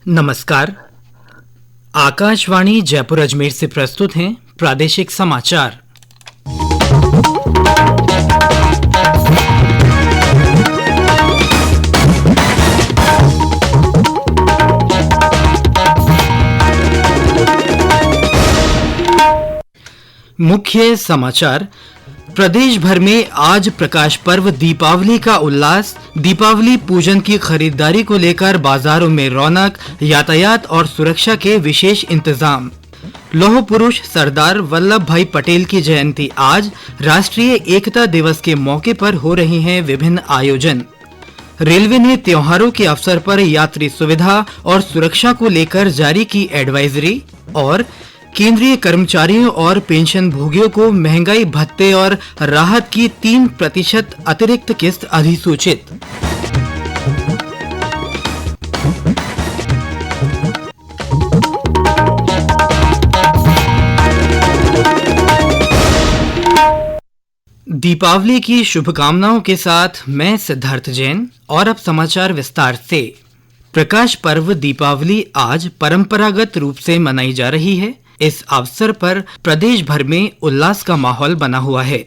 नमस्कार। आकाशवाणी जयपुर अजमेर से प्रस्तुत हैं प्रादेशिक समाचार। मुख्य समाचार। प्रदेश भर में आज प्रकाश पर्व दीपावली का उल्लास। दीपावली पूजन की खरीदारी को लेकर बाजारों में रौनक, यातायात और सुरक्षा के विशेष इंतजाम। लौह पुरुष सरदार वल्लभ भाई पटेल की जयंती आज। राष्ट्रीय एकता दिवस के मौके पर हो रहे हैं विभिन्न आयोजन। रेलवे ने त्योहारों के अवसर पर यात्री सुविधा और सुरक्षा को लेकर जारी की एडवाइजरी। और केंद्रीय कर्मचारियों और पेंशन भोगियों को महंगाई भत्ते और राहत की 3% अतिरिक्त किस्त अधिसूचित। दीपावली की शुभकामनाओं के साथ मैं सिद्धार्थ जैन। और अब समाचार विस्तार से। प्रकाश पर्व दीपावली आज परंपरागत रूप से मनाई जा रही है। इस अवसर पर प्रदेश भर में उल्लास का माहौल बना हुआ है।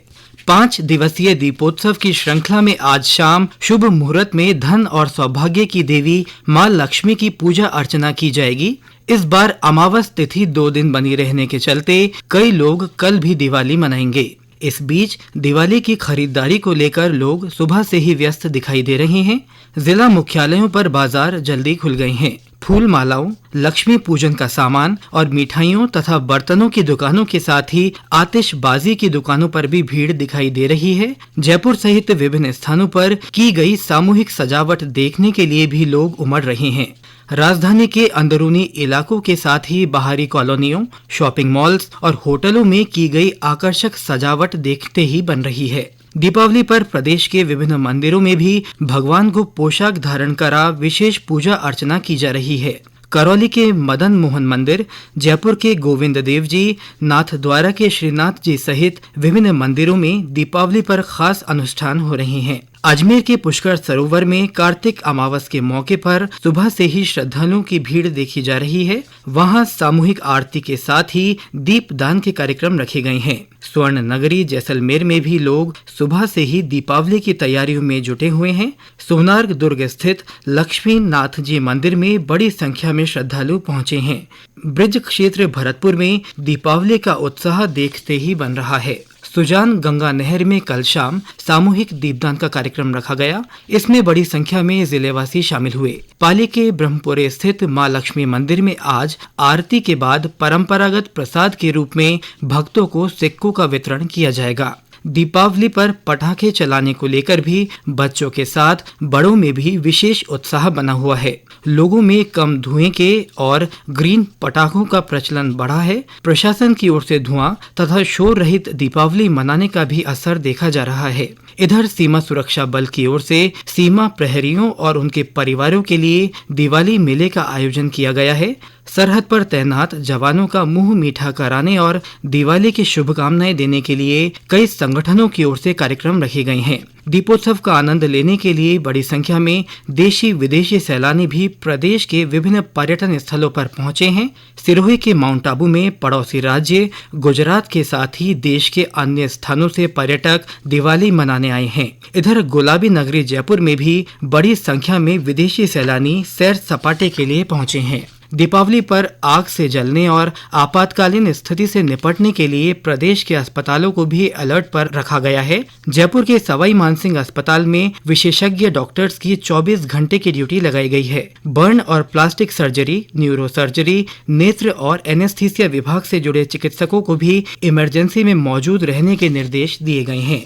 5 दिवसीय दीपोत्सव की श्रृंखला में आज शाम शुभ मुहूर्त में धन और सौभाग्य की देवी मां लक्ष्मी की पूजा अर्चना की जाएगी। इस बार अमावस तिथि 2 दिन बनी रहने के चलते कई लोग कल भी दिवाली मनाएंगे। इस बीच दिवाली की खरीदारी को लेकर लोग सुबह से ही व्यस्त दिखाई दे रहे हैं। जिला मुख्यालयों पर बाजार जल्दी खुल गए हैं। फूल मालाओं, लक्ष्मी पूजन का सामान और मिठाइयों तथा बर्तनों की दुकानों के साथ ही आतिशबाजी की दुकानों पर भी भीड़ दिखाई दे रही है। जयपुर सहित विभिन्न स्थानों पर की गई सामूहिक सजावट देखने के लिए भी लोग उमड़ रहे हैं। राजधानी के अंदरूनी इलाकों के साथ ही बाहरी कॉलोनियों, शॉपिंग मॉल्स और होटलों में की गई आकर्षक सजावट देखते ही बन रही है। दीपावली पर प्रदेश के विभिन्न मंदिरों में भी भगवान को पोशाक धारण करा विशेष पूजा अर्चना की जा रही है। करौली के मदन मोहन मंदिर, जयपुर के गोविंद देव जी, नाथद्वारा के श्रीनाथ जी सहित विभिन्न मंदिरों में दीपावली पर खास अनुष्ठान हो रहे हैं। अजमेर के पुष्कर सरोवर में कार्तिक अमावस के मौके पर सुबह से ही श्रद्धालुओं की भीड़ देखी जा रही है। वहां सामूहिक आरती के साथ ही दीप दान के कार्यक्रम रखे गए हैं। स्वर्ण नगरी जैसलमेर में भी लोग सुबह से ही दीपावली की तैयारियों में जुटे हुए हैं। सोनार्ग दुर्ग स्थित लक्ष्मी नाथ जी मंदिर में बड़ी संख्या में श्रद्धालु पहुंचे हैं। ब्रिज क्षेत्र भरतपुर में दीपावली का उत्साह देखते ही बन रहा है। सुजान गंगा नहर में कल शाम सामूहिक दीपदान का कार्यक्रम रखा गया। इसमें बड़ी संख्या में जिलेवासी शामिल हुए। पाली के ब्रह्मपुरे स्थित मां लक्ष्मी मंदिर में आज आरती के बाद परंपरागत प्रसाद के रूप में भक्तों को सिक्कों का वितरण किया जाएगा। दीपावली पर पटाखे चलाने को लेकर भी बच्चों के साथ बड़ों में भी विशेष उत्साह बना हुआ है। लोगों में कम धुएं के और ग्रीन पटाखों का प्रचलन बढ़ा है। प्रशासन की ओर से धुआं तथा शोर रहित दीपावली मनाने का भी असर देखा जा रहा है। इधर सीमा सुरक्षा बल की ओर से सीमा प्रहरियों और उनके परिवारों के लिए दिवाली मेले का आयोजन किया गया है। सरहद पर तैनात जवानों का मुंह मीठा कराने और दिवाली की शुभकामनाएं देने के लिए कई संगठनों की ओर से कार्यक्रम रखे गए हैं। दीपोत्सव का आनंद लेने के लिए बड़ी संख्या में देशी विदेशी सैलानी भी प्रदेश के विभिन्न पर्यटन स्थलों पर पहुंचे हैं। सिरोही के माउंट आबू में पड़ोसी राज्य गुजरात के साथ ही देश के अन्य स्थानों से पर्यटक दिवाली मनाने आए हैं। इधर गुलाबी नगरी जयपुर में भी बड़ी संख्या में विदेशी सैलानी सैर सपाटे के लिए पहुंचे हैं। दीपावली पर आग से जलने और आपातकालीन स्थिति से निपटने के लिए प्रदेश के अस्पतालों को भी अलर्ट पर रखा गया है। जयपुर के सवाई मानसिंह अस्पताल में विशेषज्ञ डॉक्टर्स की 24 घंटे की ड्यूटी लगाई गई है। बर्न और प्लास्टिक सर्जरी, न्यूरो सर्जरी, नेत्र और एनेस्थीसिया विभाग से जुड़े चिकित्सकों को भी इमरजेंसी में मौजूद रहने के निर्देश दिए गए हैं।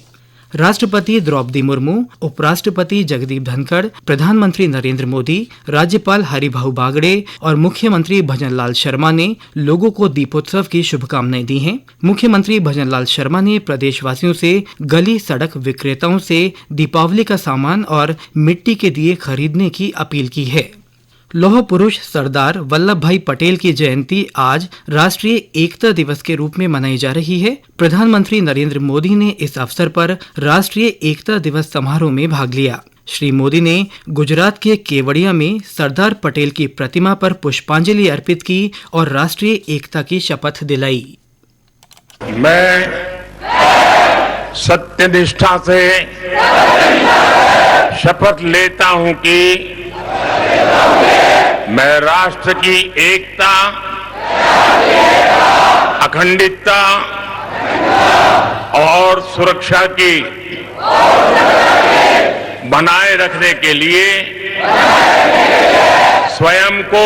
राष्ट्रपति द्रौपदी मुर्मू, उपराष्ट्रपति जगदीप धनखड़, प्रधानमंत्री नरेंद्र मोदी, राज्यपाल हरिभाऊ बागड़े और मुख्यमंत्री भजनलाल शर्मा ने लोगों को दीपोत्सव की शुभकामनाएं दी हैं। मुख्यमंत्री भजनलाल शर्मा ने प्रदेशवासियों से गली सड़क विक्रेताओं से दीपावली का सामान और मिट्टी के दिए खरीदने की अपील की है। लौह पुरुष सरदार वल्लभ भाई पटेल की जयंती आज राष्ट्रीय एकता दिवस के रूप में मनाई जा रही है। प्रधानमंत्री नरेंद्र मोदी ने इस अवसर पर राष्ट्रीय एकता दिवस समारोह में भाग लिया। श्री मोदी ने गुजरात के केवड़िया में सरदार पटेल की प्रतिमा पर पुष्पांजलि अर्पित की और राष्ट्रीय एकता की शपथ दिलाई। मैं सत्यनिष्ठा से शपथ लेता हूं कि मैं राष्ट्र की एकता, अखंडता और सुरक्षा की बनाए रखने के लिए स्वयं को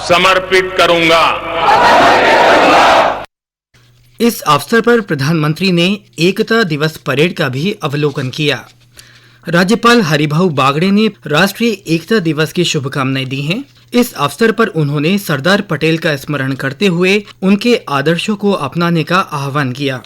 समर्पित करूंगा। इस अवसर पर प्रधानमंत्री ने एकता दिवस परेड का भी अवलोकन किया। राज्यपाल हरिभाऊ बागड़े ने राष्ट्रीय एकता दिवस की शुभकामनाएं दी हैं। इस अवसर पर उन्होंने सरदार पटेल का स्मरण करते हुए उनके आदर्शों को अपनाने का आह्वान किया।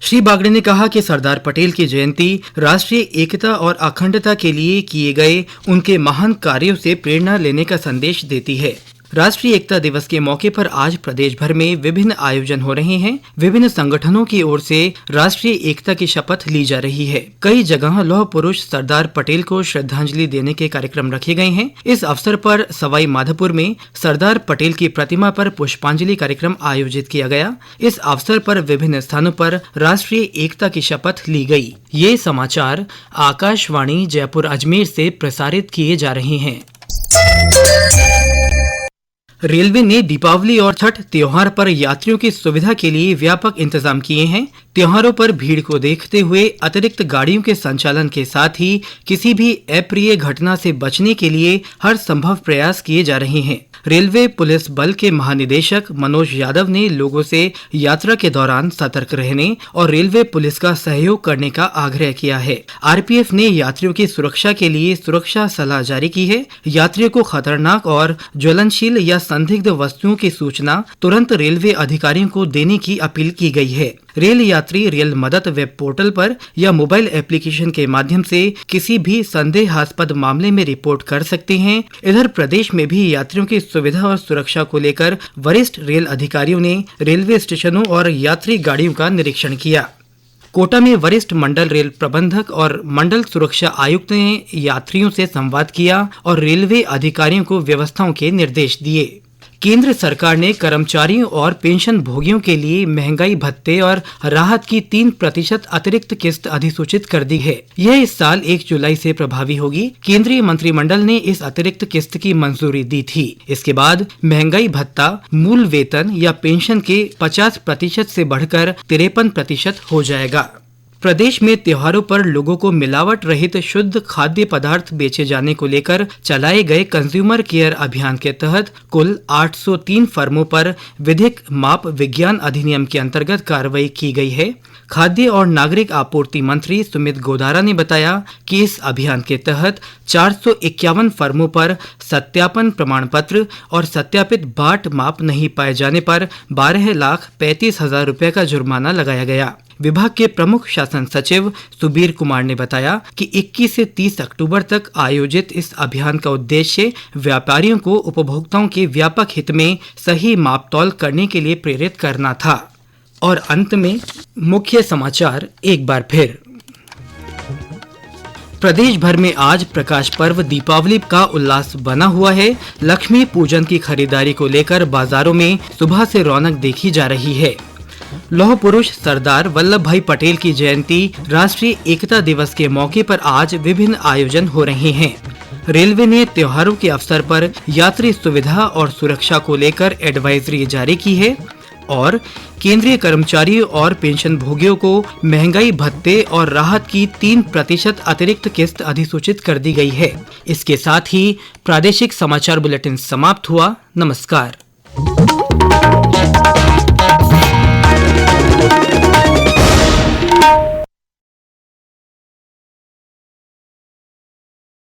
श्री बागड़े ने कहा कि सरदार पटेल की जयंती राष्ट्रीय एकता और अखंडता के लिए किए गए उनके महान कार्यों से प्रेरणा लेने का संदेश देती है। राष्ट्रीय एकता दिवस के मौके पर आज प्रदेश भर में विभिन्न आयोजन हो रहे हैं। विभिन्न संगठनों की ओर से राष्ट्रीय एकता की शपथ ली जा रही है। कई जगह लौह पुरुष सरदार पटेल को श्रद्धांजलि देने के कार्यक्रम रखे गए हैं। इस अवसर पर सवाई माधोपुर में सरदार पटेल की प्रतिमा पर पुष्पांजलि कार्यक्रम आयोजित किया गया। इस अवसर पर विभिन्न स्थानों पर राष्ट्रीय एकता की शपथ ली गई। ये समाचार आकाशवाणी जयपुर अजमेर से प्रसारित किए जा रहे हैं। रेलवे ने दीपावली और छठ त्योहार पर यात्रियों की सुविधा के लिए व्यापक इंतजाम किए हैं। त्योहारों पर भीड़ को देखते हुए अतिरिक्त गाड़ियों के संचालन के साथ ही किसी भी अप्रिय घटना से बचने के लिए हर संभव प्रयास किए जा रहे हैं। रेलवे पुलिस बल के महानिदेशक मनोज यादव ने लोगों से यात्रा के दौरान सतर्क रहने और रेलवे पुलिस का सहयोग करने का आग्रह किया है। आरपीएफ ने यात्रियों की सुरक्षा के लिए सुरक्षा सलाह जारी की है। यात्रियों को खतरनाक और ज्वलनशील या संदिग्ध वस्तुओं की सूचना तुरंत रेलवे अधिकारियों को देने की अपील की गई है। रेल यात्री रेल मदद वेब पोर्टल पर या मोबाइल एप्लीकेशन के माध्यम से किसी भी संदेहास्पद मामले में रिपोर्ट कर सकते हैं। इधर प्रदेश में भी यात्रियों की सुविधा और सुरक्षा को लेकर वरिष्ठ रेल अधिकारियों ने रेलवे स्टेशनों और यात्री गाड़ियों का निरीक्षण किया। कोटा में वरिष्ठ मंडल रेल प्रबंधक और मंडल सुरक्षा आयुक्त ने यात्रियों से संवाद किया और रेलवे अधिकारियों को व्यवस्थाओं के निर्देश दिए। केंद्र सरकार ने कर्मचारियों और पेंशन भोगियों के लिए महंगाई भत्ते और राहत की 3% अतिरिक्त किस्त अधिसूचित कर दी है। यह इस साल 1 जुलाई से प्रभावी होगी। केंद्रीय मंत्रिमंडल ने इस अतिरिक्त किस्त की मंजूरी दी थी। इसके बाद महंगाई भत्ता मूल वेतन या पेंशन के 50% से बढ़कर 53% हो जाएगा। प्रदेश में त्योहारों पर लोगों को मिलावट रहित शुद्ध खाद्य पदार्थ बेचे जाने को लेकर चलाए गए कंज्यूमर केयर अभियान के तहत कुल 803 फर्मों पर विधिक माप विज्ञान अधिनियम के अंतर्गत कार्रवाई की गई है। खाद्य और नागरिक आपूर्ति मंत्री सुमित गोदारा ने बताया कि इस अभियान के तहत 451 फर्मों पर सत्यापन प्रमाण पत्र और सत्यापित बाट माप नहीं पाए जाने पर 12,35,000 रुपए का जुर्माना लगाया गया। विभाग के प्रमुख शासन सचिव सुबीर कुमार ने बताया कि 21 से 30 अक्टूबर तक आयोजित इस अभियान का उद्देश्य व्यापारियों को उपभोक्ताओं के व्यापक हित में सही मापतौल करने के लिए प्रेरित करना था। और अंत में मुख्य समाचार एक बार फिर। प्रदेश भर में आज प्रकाश पर्व दीपावली का उल्लास बना हुआ है। लक्ष्मी पूजन की खरीदारी को लेकर बाजारों में सुबह से रौनक देखी जा रही है। लौह पुरुष सरदार वल्लभ भाई पटेल की जयंती राष्ट्रीय एकता दिवस के मौके पर आज विभिन्न आयोजन हो रहे हैं। रेलवे ने त्योहारों के अवसर पर यात्री सुविधा और सुरक्षा को लेकर एडवाइजरी जारी की है और केंद्रीय कर्मचारियों और पेंशन भोगियों को महंगाई भत्ते और राहत की 3% अतिरिक्त किस्त अधिसूचित कर दी गई है। इसके साथ ही प्रादेशिक समाचार बुलेटिन समाप्त हुआ। नमस्कार।